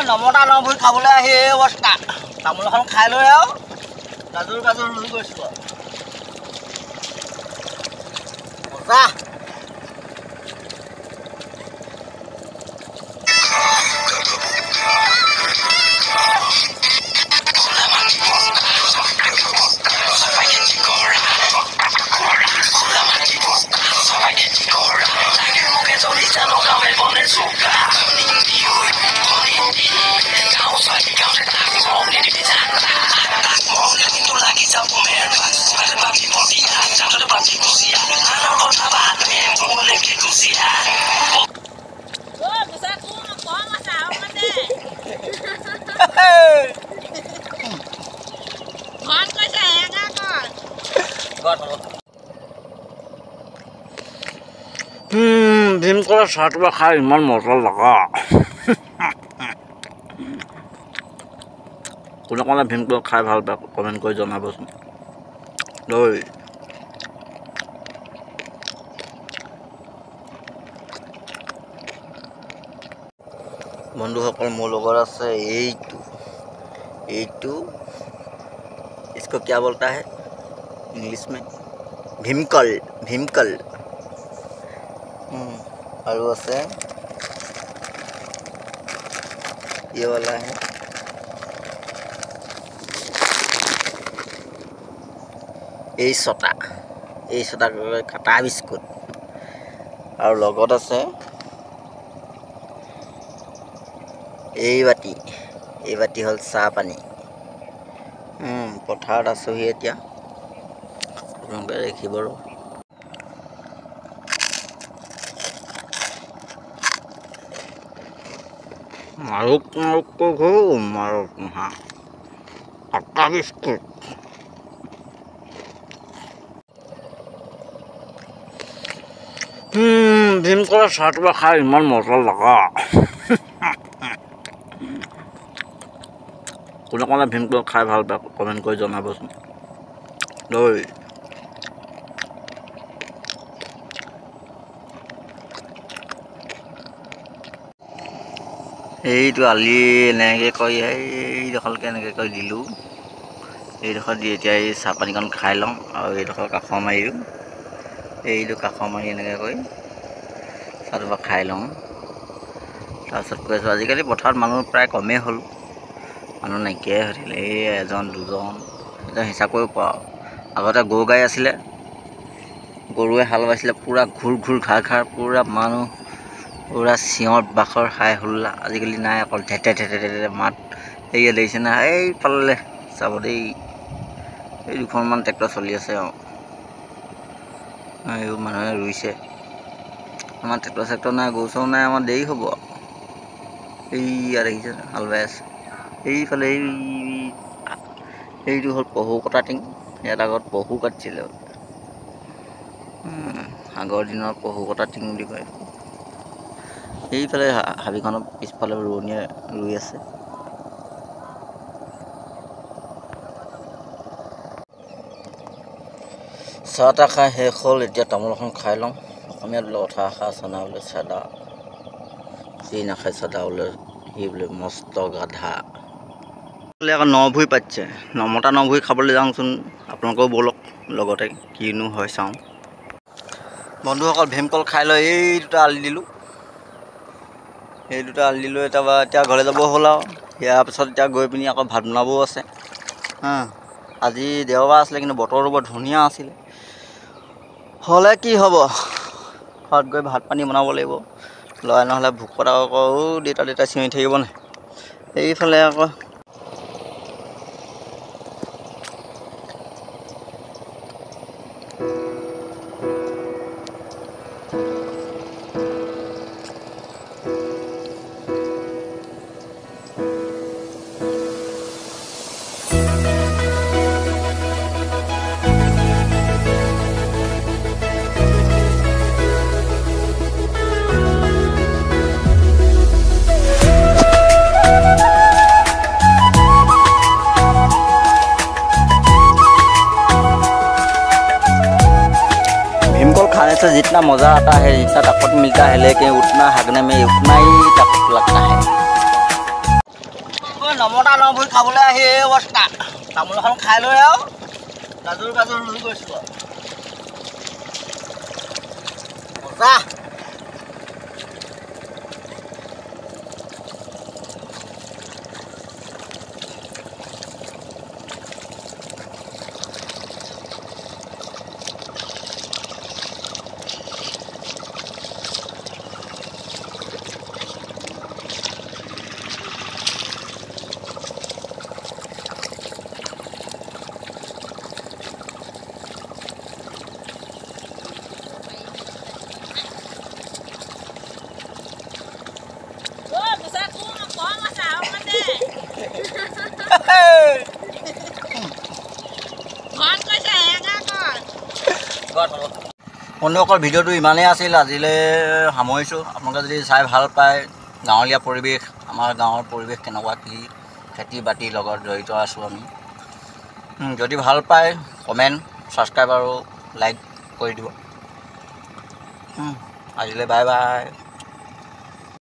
নমতা নভুই খাবলৈ আহি এই অৱস্থা তামোল এখন খাই লৈ আৰু গাজৰ গাজৰ লৈ গৈছোঁ মজা ভীমকলৰ চাহটো খাই ইমান মজা লগা কোনে কোনে ভীমকল খাই ভাল পায় কমেণ্ট কৰি জনাবচোন দৈ বন্ধুসকল মোৰ লগত আছে এইটো इसको क्या बोलता है इंग्लिश में भीमकल और আছে ये वाला है এই ছটা কাটা বিস্কুট আৰু লগত আছে এই বাটি হল চাহ পানী পথাৰত আছোহি এতিয়া আপোনালোকে দেখিব মাৰুক কাটা বিস্কুট ভীমকলৰ চাহটো খাই ইমান মজা লগা কোনে কোনে ভীমকল খাই ভাল পায় কমেণ্ট কৰি জনাবচোন দৈ এইটো আলি এনেকৈ কৰি এইডোখৰলৈকে এনেকৈ কৰি দিলোঁ এইডোখৰ দি এতিয়া এই চাহপানীকণ খাই লওঁ আৰু এইডোখৰ কাষৰ মাৰিও এইটো কাষৰ মাৰি এনেকৈ কৰি চাহটো খাই লওঁ তাৰপিছত কৈ আছোঁ আজিকালি পথাৰত মানুহ প্ৰায় কমেই হ'ল মানুহ নাইকিয়াই হৈ থাকিলে এই এজন দুজন এতিয়া হিচাপ কৰিব পৰা আগতে গৰু গাই আছিলে গৰুৱে হাল বাইছিলে পূৰা ঘূৰ ঘাৰ পূৰা মানুহ পূৰা চিঞৰ বাখৰ হাই হুল্লা আজিকালি নাই অকল ঠেতে মাত সেয়ে দেখিছে না এইফালে চাব দেই এই দুখনমান ট্ৰেক্টৰ চলি আছে এইবোৰ মানুহে ৰুইছে আমাৰ ট্ৰেক্টৰ চেক্টৰ নাই গৰু চৰু নাই আমাৰ দেৰি হ'ব এইয়া দেখিছে হাল বাই আছে এইফালে এইটো হ'ল পহু কটা টিং ইয়াত আগত পহু কাটিছিলে আগৰ দিনৰ পহু কটা টিং বুলি কয় এইফালে হাবিখনৰ পিছফালে ৰোৱনীয়ে ৰুই আছে চাহ তাহ খাই শেষ হ'ল এতিয়া তামোল এখন খাই লওঁ অসমীয়াত বোলে কথা এষাৰ আছে না বোলে চাদা যি নাখায় চাদা বোলে সি বোলে মস্ত গাধা বোলে আকৌ নভুই পাতিছে নমতা নভুই খাবলৈ যাওঁচোন আপোনালোকেও ব'লক লগতে কিনো হয় চাওঁ বন্ধুসকল ভীমকল খাই লৈ এই দুটা আলি দিলোঁ এতিয়া ঘৰলৈ যাব হ'ল আৰু ইয়াৰ পিছত এতিয়া গৈ পিনি আকৌ ভাত বনাবও আছে আজি দেওবাৰ আছিলে কিন্তু বতৰটো বৰ ধুনীয়া আছিলে হ'লে কি হ'ব ঘৰত গৈ ভাত পানী বনাব লাগিব লৰাই নহ'লে ভোকত আকৌ দেউতা চিঞৰি থাকিব নাই এইফালে আকৌ खाने से जितना मज़ा आता है जितना ताकत मिलता है लेकिन उतना हगने में उतना ही ताकत लगता है। নমতা নভৰি খাবলৈ আহি এই অৱস্থা তামোল এখন খাই লৈ আৰু গাজৰ গাজৰ লৈ গৈছোঁ মজা বন্ধুসকল ভিডিঅ'টো ইমানেই আছিল আজিলৈ সামৰিছোঁ আপোনালোকে যদি চাই ভাল পায় গাঁৱলীয়া পৰিৱেশ আমাৰ গাঁৱৰ পৰিৱেশ কেনেকুৱা কি খেতি বাতিৰ লগত জড়িত আছোঁ আমি যদি ভাল পায় কমেণ্ট ছাবস্ক্ৰাইব আৰু লাইক কৰি দিব আজিলৈ বাই বাই